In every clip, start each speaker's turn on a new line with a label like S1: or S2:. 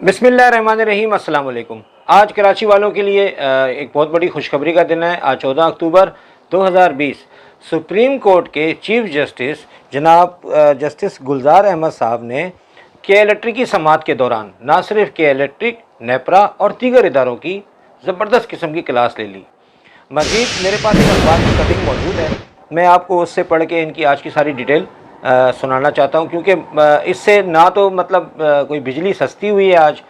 S1: बिस्मिल्लाहिर्रहमानिर्रहीम, अस्सलाम वालेकुम। आज कराची वालों के लिए एक बहुत बड़ी खुशखबरी का दिन है। आज 14 अक्टूबर 2020 सुप्रीम कोर्ट के चीफ जस्टिस जनाब जस्टिस गुलजार अहमद साहब ने के इलेक्ट्रिक की समाअत के दौरान ना सिर्फ के इलेक्ट्रिक, नेपरा और दीगर इदारों की ज़बरदस्त किस्म की क्लास ले ली। मज़ीद मेरे पास एक अखबार की कटिंग मौजूद है, मैं आपको उससे पढ़ के इनकी आज की सारी डिटेल सुनाना चाहता हूँ, क्योंकि इससे ना तो मतलब कोई बिजली सस्ती हुई है आज,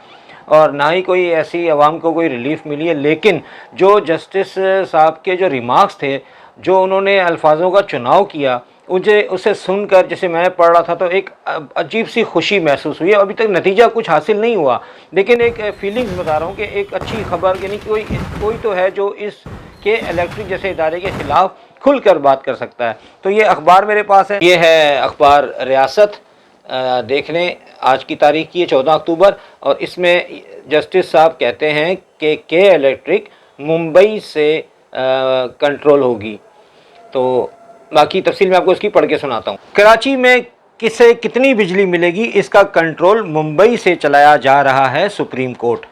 S1: और ना ही कोई ऐसी आवाम को कोई रिलीफ मिली है। लेकिन जो जस्टिस साहब के जो रिमार्क्स थे, जो उन्होंने अल्फाजों का चुनाव किया, मुझे उसे सुनकर जैसे मैं पढ़ रहा था तो एक अजीब सी खुशी महसूस हुई है। अभी तक नतीजा कुछ हासिल नहीं हुआ, लेकिन एक फीलिंग्स बता रहा हूँ कि एक अच्छी खबर, यानी कोई तो है जो इस के इलेक्ट्रिक जैसे इदारे के ख़िलाफ़ खुलकर बात कर सकता है। तो ये अखबार मेरे पास है, ये है अखबार रियासत, देख लें, आज की तारीख की है 14 अक्टूबर, और इसमें जस्टिस साहब कहते हैं कि के इलेक्ट्रिक मुंबई से कंट्रोल होगी। तो बाकी तफसील मैं आपको इसकी पढ़ के सुनाता हूँ। कराची में किसे कितनी बिजली मिलेगी, इसका कंट्रोल मुंबई से चलाया जा रहा है। Supreme court.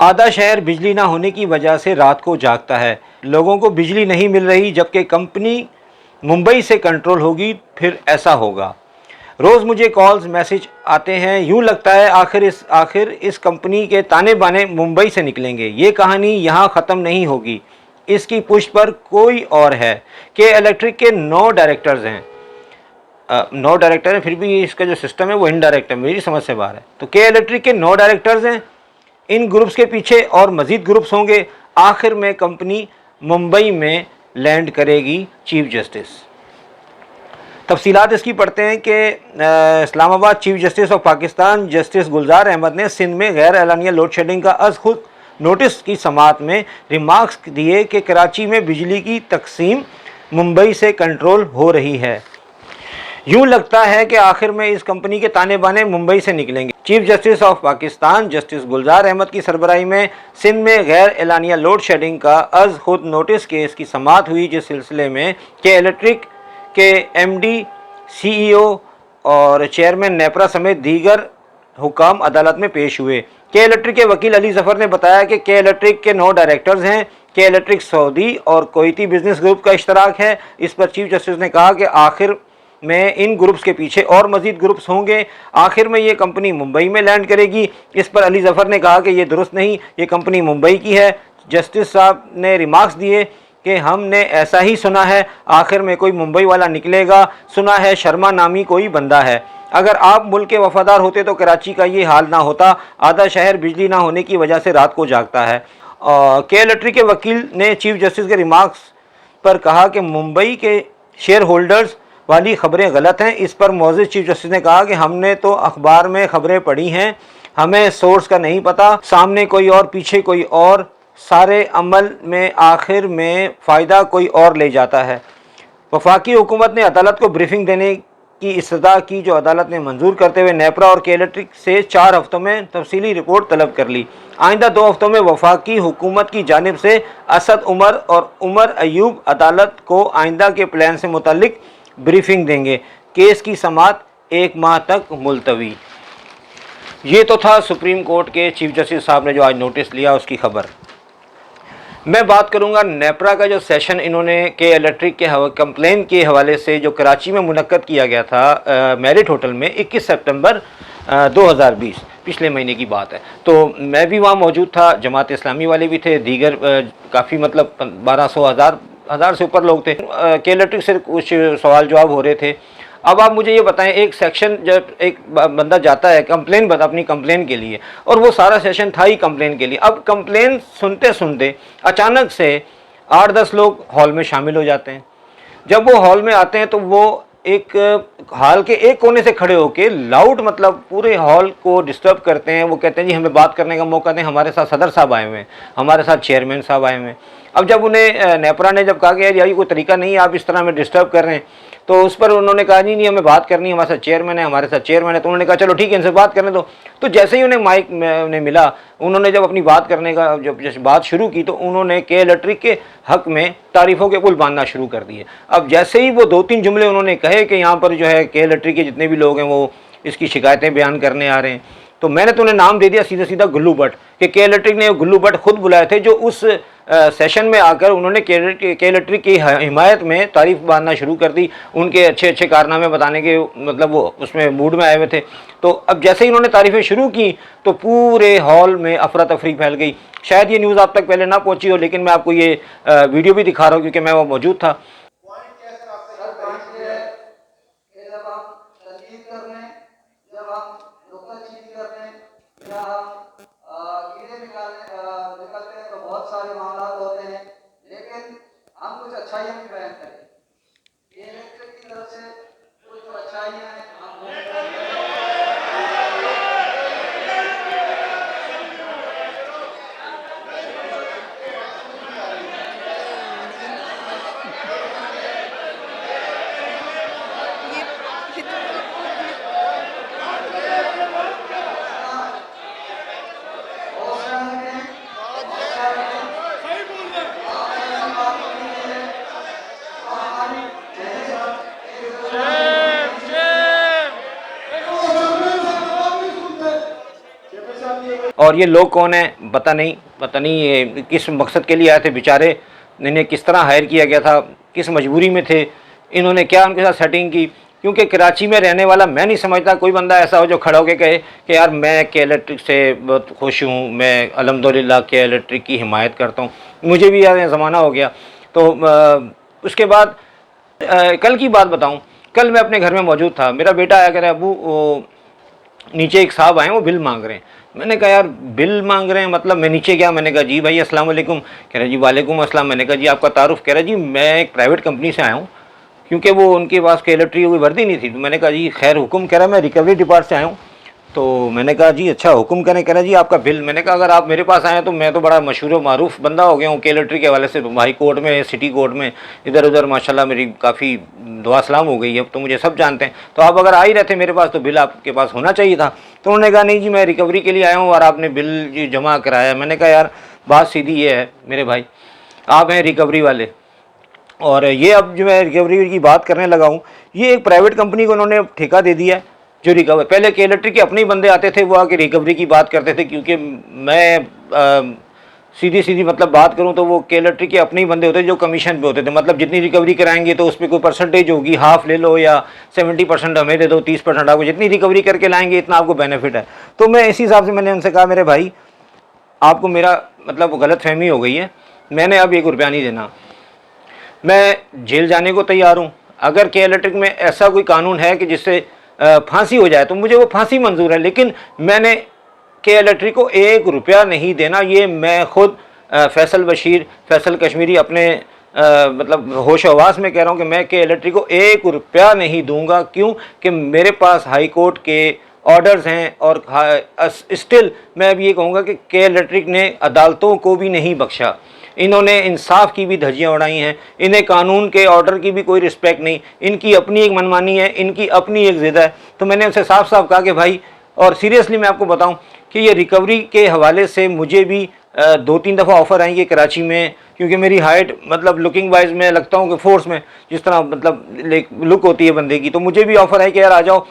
S1: आधा शहर बिजली ना होने की वजह से रात को जागता है, लोगों को बिजली नहीं मिल रही, जबकि कंपनी मुंबई से कंट्रोल होगी, फिर ऐसा होगा। रोज़ मुझे कॉल्स मैसेज आते हैं, यूँ लगता है आखिर इस कंपनी के ताने बाने मुंबई से निकलेंगे। ये कहानी यहाँ ख़त्म नहीं होगी, इसकी पुष्ट पर कोई और है। के इलेक्ट्रिक के 9 डायरेक्टर्स हैं, 9 डायरेक्टर हैं, फिर भी इसका जो सिस्टम है वो इनडायरेक्ट है, मेरी समझ से बाहर है। तो के इलेक्ट्रिक के 9 डायरेक्टर्स हैं, इन ग्रुप्स के पीछे और मज़ीद ग्रुप्स होंगे। आखिर में कंपनी मुंबई में लैंड करेगी। Chief justice. तफसीलात इसकी पढ़ते हैं कि Islamabad chief justice of Pakistan justice Gulzar Ahmed ने सिंध में गैर एलानिया लोड शेडिंग का अज़ खुद नोटिस की समाअत में रिमार्क्स दिए कि कराची में बिजली की तकसीम मुंबई से कंट्रोल हो रही है। यूँ लगता है कि आखिर में इस कंपनी के ताने बाने मुंबई से निकलेंगे। Chief justice of Pakistan justice Gulzar Ahmed की सरबराही में सिंध में गैर एलानिया लोड शेडिंग का अज़ खुद नोटिस केस की समाअत हुई, जिस सिलसिले में के इलेक्ट्रिक के एमडी, सीईओ और चेयरमैन नेपरा समेत दीगर हुकाम अदालत में पेश हुए। के इलेक्ट्रिक के वकील अली जफ़र ने बताया कि के इलेक्ट्रिक के 9 डायरेक्टर्स हैं। के इलेक्ट्रिक सऊदी और कोईती बिजनेस ग्रुप का इश्तराक है। इस पर चीफ जस्टिस ने कहा कि आखिर में इन ग्रुप्स के पीछे और मज़ीद ग्रुप्स होंगे। आखिर में ये कंपनी मुंबई में लैंड करेगी। इस पर अली जफ़र ने कहा कि ये दुरुस्त नहीं, ये कंपनी मुंबई की है। जस्टिस साहब ने रिमार्क्स दिए कि हमने ऐसा ही सुना है, आखिर में कोई मुंबई वाला निकलेगा। सुना है शर्मा नामी कोई बंदा है। अगर आप मुल्क के वफादार होते तो कराची का ये हाल ना होता। आधा शहर बिजली ना होने की वजह से रात को जागता है। के इलेक्ट्रिक के वकील ने चीफ जस्टिस के रिमार्क्स पर कहा कि मुंबई के शेयर होल्डर्स वाली खबरें गलत हैं। इस पर मौजूद चीफ जस्टिस ने कहा कि हमने तो अखबार में खबरें पढ़ी हैं, हमें सोर्स का नहीं पता, सामने कोई और पीछे कोई और, सारे अमल में आखिर में फ़ायदा कोई और ले जाता है। वफाकी हुकूमत ने अदालत को ब्रीफिंग देने की इस्तदा की, जो अदालत ने मंजूर करते हुए नेपरा और के इलेक्ट्रिक से 4 हफ्तों में तफसीली रिपोर्ट तलब कर ली। आइंदा 2 हफ्तों में वफाकी हुकूमत की जानिब से असद उमर और उमर अयूब अदालत को आइंदा के प्लान से मुतल्लिक ब्रीफिंग देंगे। केस की समाअत 1 माह तक मुलतवी। ये तो था सुप्रीम कोर्ट के चीफ जस्टिस साहब ने जो आज नोटिस लिया, उसकी खबर। मैं बात करूंगा नेपरा का जो सेशन इन्होंने के इलेक्ट्रिक के कंप्लेन के हवाले से जो कराची में मुनक्कद किया गया था मैरिट होटल में 21 सितंबर 2020, पिछले महीने की बात है। तो मैं भी वहाँ मौजूद था, जमात इस्लामी वाले भी थे, दीगर काफ़ी मतलब 1200 हज़ार से ऊपर लोग थे। के इलेक्ट्रिक से कुछ सवाल जवाब हो रहे थे। अब आप मुझे ये बताएं, एक सेक्शन जब एक बंदा जाता है कंप्लेन अपनी कंप्लेन के लिए, और वो सारा सेशन था ही कंप्लेन के लिए। अब कंप्लेन सुनते सुनते अचानक से 8-10 लोग हॉल में शामिल हो जाते हैं। जब वो हॉल में आते हैं तो वो एक हॉल के एक कोने से खड़े होकर लाउड मतलब पूरे हॉल को डिस्टर्ब करते हैं। वो कहते हैं जी हमें बात करने का मौका दें, हमारे साथ सदर साहब आए हुए हैं, हमारे साथ चेयरमैन साहब आए हुए हैं। अब जब उन्हें नेपरा ने जब कहा कि यार ये कोई तरीका नहीं है, आप इस तरह हमें डिस्टर्ब कर रहे हैं, तो उस पर उन्होंने कहा नहीं हमें बात करनी है, हमारे साथ चेयरमैन है, हमारे साथ चेयरमैन है। तो उन्होंने कहा चलो ठीक है, इनसे बात करने दो। तो जैसे ही उन्हें माइक उन्हें मिला, उन्होंने जब अपनी बात करने का जब बात शुरू की, तो उन्होंने के इलेक्ट्रिक के हक में तारीफ़ों के पुल बांधना शुरू कर दिए। अब जैसे ही वो 2-3 जुमले उन्होंने कहे कि यहाँ पर जो है के इलेक्ट्रिक के जितने भी लोग हैं वो इसकी शिकायतें बयान करने आ रहे हैं, तो मैंने तो उन्हें नाम दे दिया सीधा सीधा गुल्लू भट्ट, कि के इलेक्ट्रिक ने गुल्लू भट्ट खुद बुलाए थे, जो उस सेशन में आकर उन्होंने के इलेक्ट्रिक की हिमायत में तारीफ बांधना शुरू कर दी, उनके अच्छे अच्छे कारनामे बताने के मतलब वो उसमें मूड में आए हुए थे। तो अब जैसे ही उन्होंने तारीफ़ें शुरू की तो पूरे हॉल में अफरा तफरी फैल गई। शायद ये न्यूज़ आप तक पहले ना पहुंची हो, लेकिन मैं आपको ये वीडियो भी दिखा रहा हूँ क्योंकि मैं वो मौजूद था।
S2: निकलते हैं तो बहुत सारे मामला होते हैं, लेकिन हम कुछ अच्छाइयाँ भी बयान करें। ये इलेक्ट्रिक की तरफ से कुछ जो अच्छाइयाँ हैं हम
S1: और ये लोग कौन है पता नहीं ये किस मकसद के लिए आए थे बेचारे, इन्हें किस तरह हायर किया गया था, किस मजबूरी में थे, इन्होंने क्या उनके साथ सेटिंग की। क्योंकि कराची में रहने वाला मैं नहीं समझता कोई बंदा ऐसा हो जो खड़ा होकर कहे कि यार मैं के इलेक्ट्रिक से बहुत खुश हूँ, मैं अल्हम्दुलिल्लाह के इलेक्ट्रिक की हिमायत करता हूँ। मुझे भी यार ज़माना हो गया। तो उसके बाद कल की बात बताऊँ, कल मैं अपने घर में मौजूद था, मेरा बेटा आया कह रहा है अबू नीचे एक साहब आए वो बिल मांग रहे हैं। मैंने कहा यार बिल मांग रहे हैं मतलब, मैं नीचे गया, मैंने कहा जी भाई अस्सलाम वालेकुम। कह रहे जी वालेकुम अस्सलाम। मैंने कहा जी आपका तारुफ। कह रहा जी मैं एक प्राइवेट कंपनी से आया हूँ, क्योंकि वो उनके पास के इलेक्ट्रिक कोई वर्दी नहीं थी। तो मैंने कहा जी खैर हुक्म। कह रहा मैं रिकवरी डिपार्ट से आया हूँ। तो मैंने कहा जी अच्छा हुक्म करें। कह रहा जी आपका बिल। मैंने कहा अगर आप मेरे पास आए तो मैं तो बड़ा मशहूर व मारूफ बंदा हो गया हूँ के इलेक्ट्रिक के हवाले से, तो हाई कोर्ट में, सिटी कोर्ट में, इधर उधर माशाल्लाह मेरी काफ़ी दुआ सलाम हो गई है, तो मुझे सब जानते हैं। तो आप अगर आ ही रहते मेरे पास तो बिल आपके पास होना चाहिए था। तो उन्होंने कहा नहीं जी मैं रिकवरी के लिए आया हूँ और आपने बिल जी जमा कराया। मैंने कहा यार बात सीधी ये है मेरे भाई, आप हैं रिकवरी वाले, और ये अब जो मैं रिकवरी की बात करने लगा हूँ, ये एक प्राइवेट कंपनी को उन्होंने ठेका दे दिया है जो रिकवर। पहले के इलेक्ट्रिक के अपने ही बंदे आते थे, वो आके रिकवरी की बात करते थे। क्योंकि मैं सीधी सीधी मतलब बात करूं तो वो के इलेक्ट्रिक के अपने ही बंदे होते थे जो कमीशन पे होते थे। मतलब जितनी रिकवरी कराएंगे तो उस पर कोई परसेंटेज होगी, हाफ ले लो या 70% हमें दे दो, 30% आपको, जितनी रिकवरी करके लाएंगे इतना आपको बेनिफिट है। तो मैं इसी हिसाब से मैंने उनसे कहा मेरे भाई आपको मेरा मतलब गलत फहमी हो गई है, मैंने अब 1 रुपया नहीं देना, मैं जेल जाने को तैयार हूँ। अगर के इलेक्ट्रिक में ऐसा कोई कानून है कि जिससे फांसी हो जाए तो मुझे वो फांसी मंजूर है, लेकिन मैंने के इलेक्ट्रिक को 1 रुपया नहीं देना। ये मैं खुद फैसल बशीर, फैसल कश्मीरी अपने मतलब होश हवास में कह रहा हूँ कि मैं के इलेक्ट्रिक को 1 रुपया नहीं दूंगा। क्यों कि मेरे पास हाई कोर्ट के ऑर्डर्स हैं, और स्टिल मैं अब ये कहूँगा कि के इलेक्ट्रिक ने अदालतों को भी नहीं बख्शा। इन्होंने इंसाफ की भी धज्जियाँ उड़ाई हैं, इन्हें कानून के ऑर्डर की भी कोई रिस्पेक्ट नहीं, इनकी अपनी एक मनमानी है, इनकी अपनी एक ज़िद है। तो मैंने उनसे साफ साफ कहा कि भाई, और सीरियसली मैं आपको बताऊं कि ये रिकवरी के हवाले से मुझे भी 2-3 दफ़ा ऑफ़र आएंगे कराची में, क्योंकि मेरी हाइट मतलब लुकिंग वाइज मैं लगता हूँ कि फोर्स में जिस तरह मतलब लुक होती है बंदे की, तो मुझे भी ऑफ़र है कि यार आ जाओ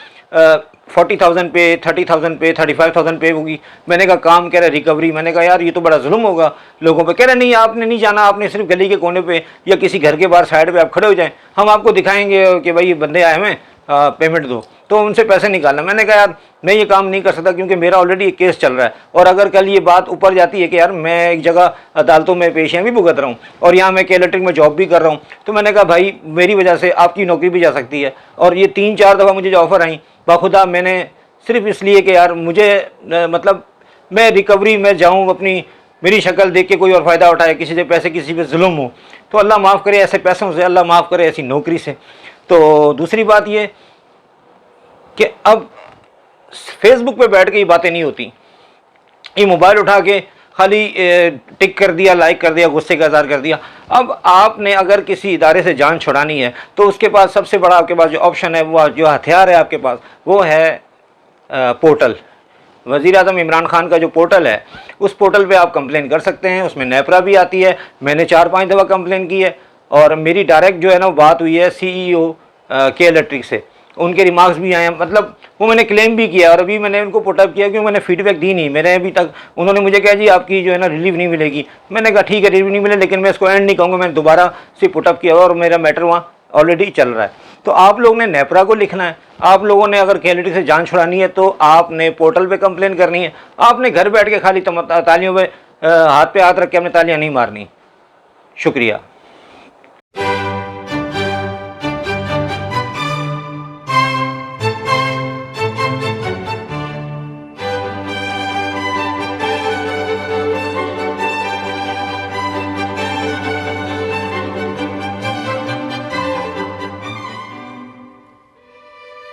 S1: 40,000 पे, 30,000 पे, 35,000 पे होगी। मैंने कहा काम कह रहा है रिकवरी। मैंने कहा यार ये तो बड़ा जुल्म होगा लोगों पे। कह रहे नहीं आपने नहीं जाना, आपने सिर्फ गली के कोने पे या किसी घर के बाहर साइड पे आप खड़े हो जाएं, हम आपको दिखाएंगे कि भाई ये बंदे आए हुए हैं, पेमेंट दो, तो उनसे पैसे निकालना। मैंने कहा यार मैं ये काम नहीं कर सकता, क्योंकि मेरा ऑलरेडी एक केस चल रहा है, और अगर कल ये बात ऊपर जाती है कि यार मैं एक जगह अदालतों में पेशियाँ भी भुगत रहा हूँ और यहाँ मैं के इलेक्ट्रिक में जॉब भी कर रहा हूँ, तो मैंने कहा भाई मेरी वजह से आपकी नौकरी भी जा सकती है। और ये 3-4 दफ़ा मुझे जो ऑफ़र आई बाखुदा मैंने सिर्फ इसलिए कि यार मुझे मतलब मैं रिकवरी में जाऊँ, अपनी मेरी शक्ल देख के कोई और फ़ायदा उठाए, किसी से पैसे, किसी पे जुल्म हो, तो अल्लाह माफ़ करे ऐसे पैसों से, अल्लाह माफ़ करे ऐसी नौकरी से। तो दूसरी बात ये कि अब फेसबुक पे बैठ के ये बातें नहीं होती, ये मोबाइल उठा के खाली टिक कर दिया, लाइक कर दिया, गुस्से का इज़हार कर दिया। अब आपने अगर किसी इदारे से जान छुड़ानी है तो उसके पास सबसे बड़ा आपके पास जो ऑप्शन है, वो जो हथियार है आपके पास, वो है पोर्टल। वज़ीर आज़म इमरान खान का जो पोर्टल है, उस पोर्टल पे आप कंप्लेन कर सकते हैं। उसमें नेपरा भी आती है, मैंने 4-5 दफ़ा कंप्लेन की है, और मेरी डायरेक्ट जो है ना बात हुई है CEO के इलेक्ट्रिक से, उनके रिमार्क्स भी आए हैं, मतलब वो मैंने क्लेम भी किया और अभी मैंने उनको पुटअप किया क्योंकि मैंने फीडबैक दी नहीं। मैंने अभी तक, उन्होंने मुझे कहा जी आपकी जो है ना रिलीव नहीं मिलेगी। मैंने कहा ठीक है रिलीव नहीं मिले, लेकिन मैं इसको एंड नहीं कहूँगा, मैंने दोबारा से पुटअप किया और मेरा मैटर वहाँ ऑलरेडी चल रहा है। तो आप लोगों ने नेपरा को लिखना है, आप लोगों ने अगर KLDT से जान छुड़ानी है तो आपने पोर्टल पे कंप्लेन करनी है। आपने घर बैठ के खाली तालियों पे हाथ पे हाथ रख के अपने तालियां नहीं मारनी। शुक्रिया।